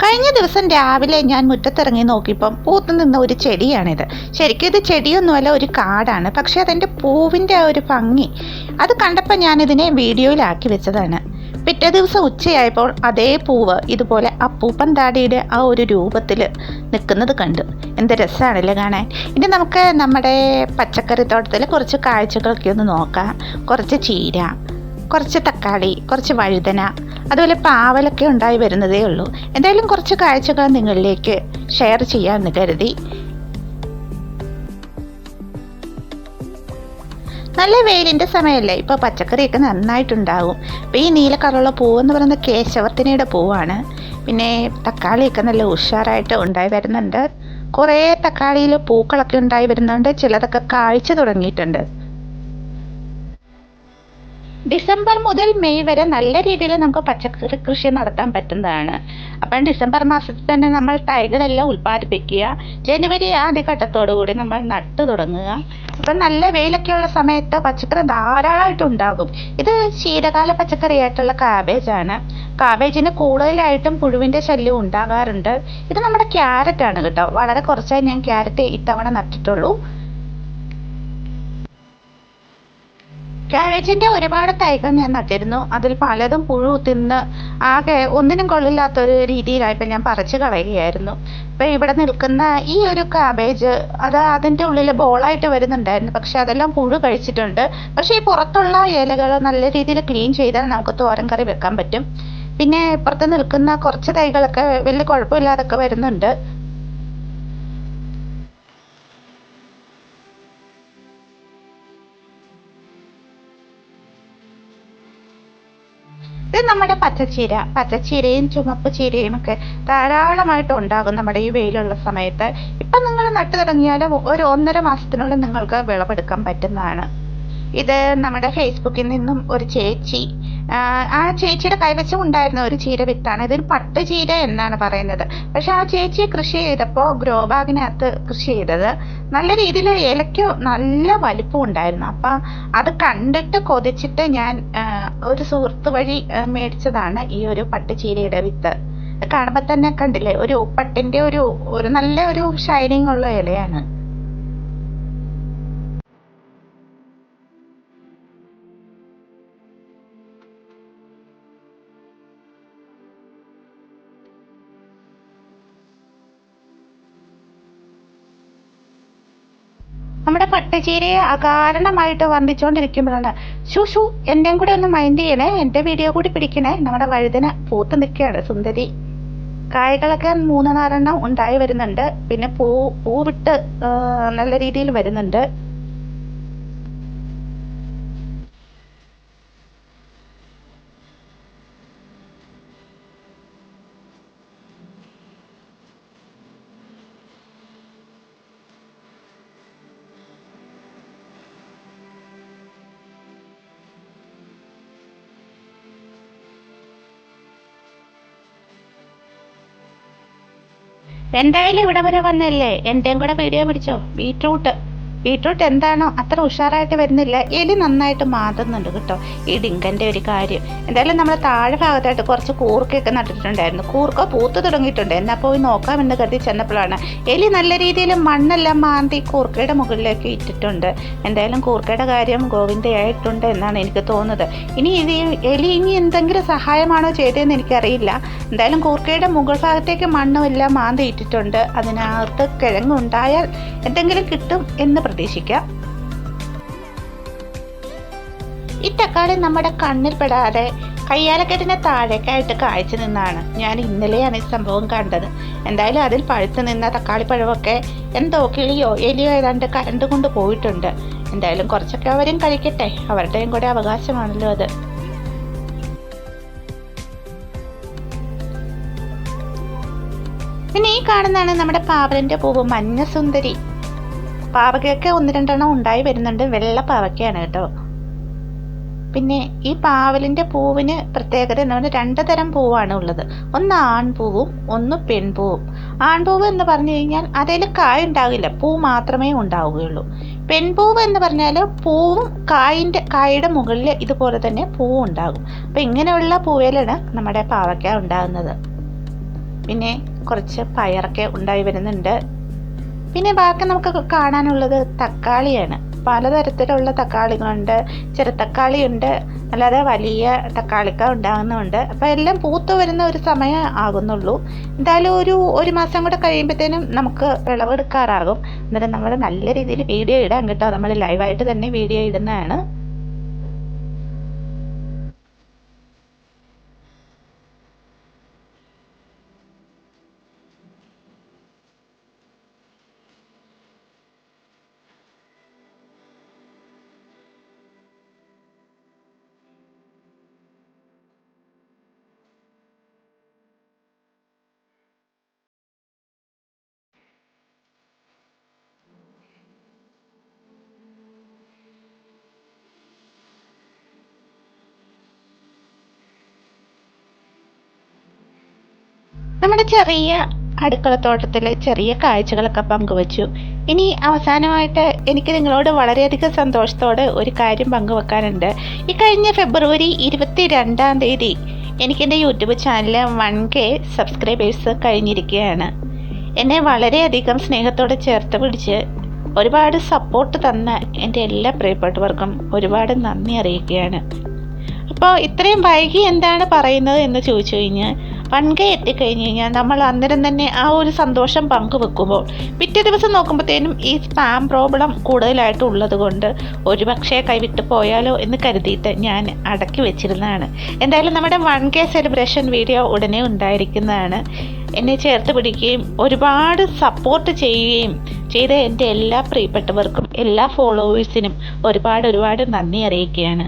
കഴിഞ്ഞ ദിവസം രാവിലെ ഞാൻ മുറ്റത്തിറങ്ങി നോക്കിയപ്പം പൂത്തു നിന്ന ഒരു ചെടിയാണിത്. ശരിക്കും ഇത് ചെടിയൊന്നുമല്ല, ഒരു കാടാണ്. പക്ഷെ അതിൻ്റെ പൂവിൻ്റെ ആ ഒരു ഭംഗി അത് കണ്ടപ്പോൾ ഞാനിതിനെ വീഡിയോയിലാക്കി വെച്ചതാണ്. പിറ്റേ ദിവസം ഉച്ചയായപ്പോൾ അതേ പൂവ് ഇതുപോലെ അപ്പൂപ്പൻ താടിയുടെ ആ ഒരു രൂപത്തിൽ നിൽക്കുന്നത് കണ്ടു. എന്ത് രസമാണല്ലേ കാണാൻ. ഇനി നമുക്ക് നമ്മുടെ പച്ചക്കറി തോട്ടത്തിൽ കുറച്ച് കാഴ്ചകളൊക്കെ ഒന്ന് നോക്കാം. കുറച്ച് ചീര, കുറച്ച് തക്കാളി, കുറച്ച് വഴുതന, അതുപോലെ പാവലൊക്കെ ഉണ്ടായി വരുന്നതേ ഉള്ളൂ. എന്തായാലും കുറച്ച് കാഴ്ചകൾ നിങ്ങളിലേക്ക് ഷെയർ ചെയ്യാമെന്ന് കരുതി. നല്ല വെയിലിൻ്റെ സമയമല്ലേ, ഇപ്പോൾ പച്ചക്കറിയൊക്കെ നന്നായിട്ടുണ്ടാകും. ഇപ്പോൾ ഈ നീല കളറുള്ള പൂവെന്ന് പറയുന്നത് കേശവർത്തിനിയുടെ പൂവാണ്. പിന്നെ തക്കാളിയൊക്കെ നല്ല ഉഷാറായിട്ട് ഉണ്ടായി വരുന്നുണ്ട്. കുറേ തക്കാളിയിൽ പൂക്കളൊക്കെ ഉണ്ടായി വരുന്നുണ്ട്. ചിലതൊക്കെ കായ്ച്ചു തുടങ്ങിയിട്ടുണ്ട്. ഡിസംബർ മുതൽ മെയ് വരെ നല്ല രീതിയിൽ നമുക്ക് പച്ചക്കറി കൃഷി നടത്താൻ പറ്റുന്നതാണ്. അപ്പം ഡിസംബർ മാസത്തിൽ തന്നെ നമ്മൾ തൈകളെല്ലാം ഉൽപ്പാദിപ്പിക്കുക. ജനുവരി ആദ്യഘട്ടത്തോടു കൂടി നമ്മൾ നട്ടു തുടങ്ങുക. അപ്പം നല്ല വെയിലൊക്കെയുള്ള സമയത്ത് പച്ചക്കറി ധാരാളമായിട്ടുണ്ടാകും. ഇത് ശീതകാല പച്ചക്കറിയായിട്ടുള്ള കാബേജാണ്. കാബേജിന് കൂടുതലായിട്ടും പുഴുവിൻ്റെ ശല്യം ഉണ്ടാകാറുണ്ട്. ഇത് നമ്മുടെ ക്യാരറ്റാണ് കേട്ടോ. വളരെ കുറച്ചായി ഞാൻ ക്യാരറ്റ് ഇത്തവണ നട്ടിട്ടുള്ളൂ. ക്യാബേജിൻ്റെ ഒരുപാട് തൈകൾ ഞാൻ നട്ടിരുന്നു. അതിൽ പലതും പുഴു തിന്ന് ആകെ ഒന്നിനും കൊള്ളില്ലാത്തൊരു രീതിയിലായപ്പോൾ ഞാൻ പറിച്ചു കളയുകയായിരുന്നു. ഇപ്പോൾ ഇവിടെ നിൽക്കുന്ന ഈ ഒരു കാബേജ് അത് അതിൻ്റെ ഉള്ളിൽ ബോളായിട്ട് വരുന്നുണ്ടായിരുന്നു. പക്ഷെ അതെല്ലാം പുഴു കഴിച്ചിട്ടുണ്ട്. പക്ഷേ ഈ പുറത്തുള്ള ഇലകൾ നല്ല രീതിയിൽ ക്ലീൻ ചെയ്താൽ നമുക്ക് തോരൻ കറി വെക്കാൻ പറ്റും. പിന്നെ ഇപ്പുറത്ത് നിൽക്കുന്ന കുറച്ച് തൈകളൊക്കെ വലിയ കുഴപ്പമില്ലാതൊക്കെ വരുന്നുണ്ട്. ഇത് നമ്മുടെ പച്ചച്ചീരയും ചുമപ്പ് ചീരയും ഒക്കെ ധാരാളമായിട്ട് ഉണ്ടാകും നമ്മുടെ ഈ വെയിലുള്ള സമയത്ത്. ഇപ്പം നിങ്ങൾ നട്ടു തുടങ്ങിയാലും ഒരു 1.5 മാസത്തിനുള്ളിൽ നിങ്ങൾക്ക് വിളവെടുക്കാൻ പറ്റുന്നതാണ്. ഇത് നമ്മുടെ ഫേസ്ബുക്കിൽ നിന്നും ഒരു ചേച്ചി, ആ ചേച്ചിയുടെ കൈവശം ഉണ്ടായിരുന്ന ഒരു ചീര വിത്താണ്. ഇതിൽ പട്ടുചീര എന്നാണ് പറയുന്നത്. പക്ഷെ ആ ചേച്ചി കൃഷി ചെയ്തപ്പോൾ ഗ്രോ ബാഗിനകത്ത് കൃഷി ചെയ്തത് നല്ല രീതിയിൽ ഇലയ്ക്ക് നല്ല വലിപ്പം ഉണ്ടായിരുന്നു. അപ്പം അത് കണ്ടിട്ട് കൊതിച്ചിട്ട് ഞാൻ ഒരു സുഹൃത്ത് വഴി മേടിച്ചതാണ് ഈ ഒരു പട്ടുചീരയുടെ വിത്ത്. കാണുമ്പോൾ തന്നെ കണ്ടില്ലേ, ഒരു പട്ടിൻ്റെ ഒരു നല്ല ഒരു ഷൈനിങ് ഉള്ള ഇലയാണ്. നമ്മുടെ പട്ടുചീരയെ അകാരണമായിട്ട് വർദ്ധിച്ചുകൊണ്ടിരിക്കുമ്പോഴാണ് ഷൂ എൻ്റെയും കൂടെ ഒന്ന് മൈൻഡ് ചെയ്യണേ, എൻ്റെ വീഡിയോ കൂടി പിടിക്കണേ. നമ്മുടെ വഴുതന പൂത്ത് നിൽക്കുകയാണ് സുന്ദരി. കായ്കളൊക്കെ 3-4 ഉണ്ടായി വരുന്നുണ്ട്. പിന്നെ പൂവിട്ട് നല്ല രീതിയിൽ വരുന്നുണ്ട്. എന്തായാലും ഇവിടെ വരെ വന്നല്ലേ, എൻ്റെയും കൂടെ വീഡിയോ പിടിച്ചോ. ബീട്രൂട്ട് എന്താണോ അത്ര ഉഷാറായിട്ട് വരുന്നില്ല. എലി നന്നായിട്ട് മാതുന്നുണ്ട് കേട്ടോ. ഈ ഡിങ്കൻ്റെ ഒരു കാര്യം. എന്തായാലും നമ്മൾ താഴെ ഭാഗത്തായിട്ട് കുറച്ച് കൂർക്കയൊക്കെ നട്ടിട്ടുണ്ടായിരുന്നു. കൂർക്ക പൂത്ത് തുടങ്ങിയിട്ടുണ്ട്. എന്നാൽ പോയി നോക്കാമെന്ന് കരുതി ചെന്നപ്പോഴാണ് എലി നല്ല രീതിയിൽ മണ്ണെല്ലാം മാന്തി കൂർക്കയുടെ മുകളിലേക്ക് ഇട്ടിട്ടുണ്ട്. എന്തായാലും കൂർക്കയുടെ കാര്യം ഗോവിന്ദയായിട്ടുണ്ട് എന്നാണ് എനിക്ക് തോന്നുന്നത്. ഇനി എലി എന്തെങ്കിലും സഹായമാണോ ചെയ്തതെന്ന് എനിക്കറിയില്ല. എന്തായാലും കൂർക്കയുടെ മുകൾ ഭാഗത്തേക്ക് മണ്ണുമെല്ലാം മാന്തി ഇട്ടിട്ടുണ്ട്. അതിനകത്ത് കിഴങ്ങുണ്ടായാൽ എന്തെങ്കിലും കിട്ടും എന്ന് പ്രതീക്ഷിക്കാം. ഈ തക്കാളി നമ്മുടെ കണ്ണിൽ പെടാതെ കയ്യാലക്കെട്ടിന് താഴേക്കായിട്ട് കായ്ച്ചു നിന്നാണ്. ഞാൻ ഇന്നലെയാണ് ഈ സംഭവം കണ്ടത്. എന്തായാലും അതിൽ പഴുത്ത് നിന്ന തക്കാളിപ്പഴമൊക്കെ എന്തോ കിളിയോ എലിയോ ഏതാണ്ട് കരണ്ട് കൊണ്ട് പോയിട്ടുണ്ട്. എന്തായാലും കുറച്ചൊക്കെ അവരും കഴിക്കട്ടെ, അവരുടെയും കൂടെ അവകാശമാണല്ലോ അത്. പിന്നെ ഈ കാണുന്നതാണ് നമ്മുടെ പാവലിൻ്റെ പൂവ്, മഞ്ഞ സുന്ദരി. പാവയ്ക്കൊക്കെ 1-2 ഉണ്ടായി വരുന്നുണ്ട്. വെള്ള പാവയ്ക്കാണ് കേട്ടോ. പിന്നെ ഈ പാവലിൻ്റെ പൂവിന് പ്രത്യേകത എന്ന് പറഞ്ഞാൽ 2 തരം പൂവാണ് ഉള്ളത്. ഒന്ന് ആൺപൂവും ഒന്ന് പെൺപൂവും. ആൺപൂവ് എന്ന് പറഞ്ഞു കഴിഞ്ഞാൽ അതിൽ കായ ഉണ്ടാകില്ല, പൂ മാത്രമേ ഉണ്ടാവുകയുള്ളൂ. പെൺപൂവ് എന്ന് പറഞ്ഞാൽ പൂവും കായയുടെ മുകളിൽ ഇതുപോലെ തന്നെ പൂവും ഉണ്ടാകും. അപ്പം ഇങ്ങനെയുള്ള പൂവിലാണ് നമ്മുടെ പാവയ്ക്ക ഉണ്ടാകുന്നത്. പിന്നെ കുറച്ച് പയറൊക്കെ ഉണ്ടായി വരുന്നുണ്ട്. പിന്നെ ബാക്കി നമുക്ക് കാണാനുള്ളത് തക്കാളിയാണ്. പലതരത്തിലുള്ള തക്കാളികളുണ്ട്. ചെറുതക്കാളിയുണ്ട്, അല്ലാതെ വലിയ തക്കാളിക്ക ഉണ്ടാകുന്നുണ്ട്. അപ്പോൾ എല്ലാം പൂത്തു വരുന്ന ഒരു സമയം ആകുന്നുള്ളൂ. എന്തായാലും ഒരു മാസം കൂടെ കഴിയുമ്പോഴത്തേനും നമുക്ക് വിളവെടുക്കാറാകും. എന്നിട്ട് നമ്മൾ നല്ല രീതിയിൽ വീഡിയോ ഇടാം കേട്ടോ. നമ്മൾ ലൈവായിട്ട് തന്നെ വീഡിയോ ഇടുന്നതാണ്. നമ്മുടെ ചെറിയ അടുക്കളത്തോട്ടത്തിലെ ചെറിയ കാഴ്ചകളൊക്കെ പങ്കുവച്ചു. ഇനി അവസാനമായിട്ട് എനിക്ക് നിങ്ങളോട് വളരെയധികം സന്തോഷത്തോടെ ഒരു കാര്യം പങ്കുവെക്കാനുണ്ട്. ഈ കഴിഞ്ഞ ഫെബ്രുവരി 22 എനിക്ക് എൻ്റെ യൂട്യൂബ് ചാനൽ 1K സബ്സ്ക്രൈബേഴ്സ് കഴിഞ്ഞിരിക്കുകയാണ്. എന്നെ വളരെയധികം സ്നേഹത്തോടെ ചേർത്ത് പിടിച്ച് ഒരുപാട് സപ്പോർട്ട് തന്ന എൻ്റെ എല്ലാ പ്രിയപ്പെട്ടവർക്കും ഒരുപാട് നന്ദി അറിയിക്കുകയാണ്. അപ്പോൾ ഇത്രയും വൈകി എന്താണ് പറയുന്നത് എന്ന് ചോദിച്ചു കഴിഞ്ഞാൽ, 1K എത്തിക്കഴിഞ്ഞ് കഴിഞ്ഞാൽ നമ്മൾ അന്നേരം തന്നെ ആ ഒരു സന്തോഷം പങ്കുവെക്കുമ്പോൾ പിറ്റേ ദിവസം നോക്കുമ്പോഴത്തേനും ഈ സ്പാം പ്രോബ്ലം കൂടുതലായിട്ട് ഉള്ളത് കൊണ്ട് ഒരുപക്ഷെ കൈവിട്ട് പോയാലോ എന്ന് കരുതിയിട്ട് ഞാൻ അടക്കി വെച്ചിരുന്നതാണ്. എന്തായാലും നമ്മുടെ 1K സെലിബ്രേഷൻ വീഡിയോ ഉടനെ ഉണ്ടായിരിക്കുന്നതാണ്. എന്നെ ചേർത്ത് പിടിക്കുകയും ഒരുപാട് സപ്പോർട്ട് ചെയ്യുകയും ചെയ്ത എൻ്റെ എല്ലാ പ്രിയപ്പെട്ടവർക്കും എല്ലാ ഫോളോവേഴ്സിനും ഒരുപാട് നന്ദി അറിയിക്കുകയാണ്.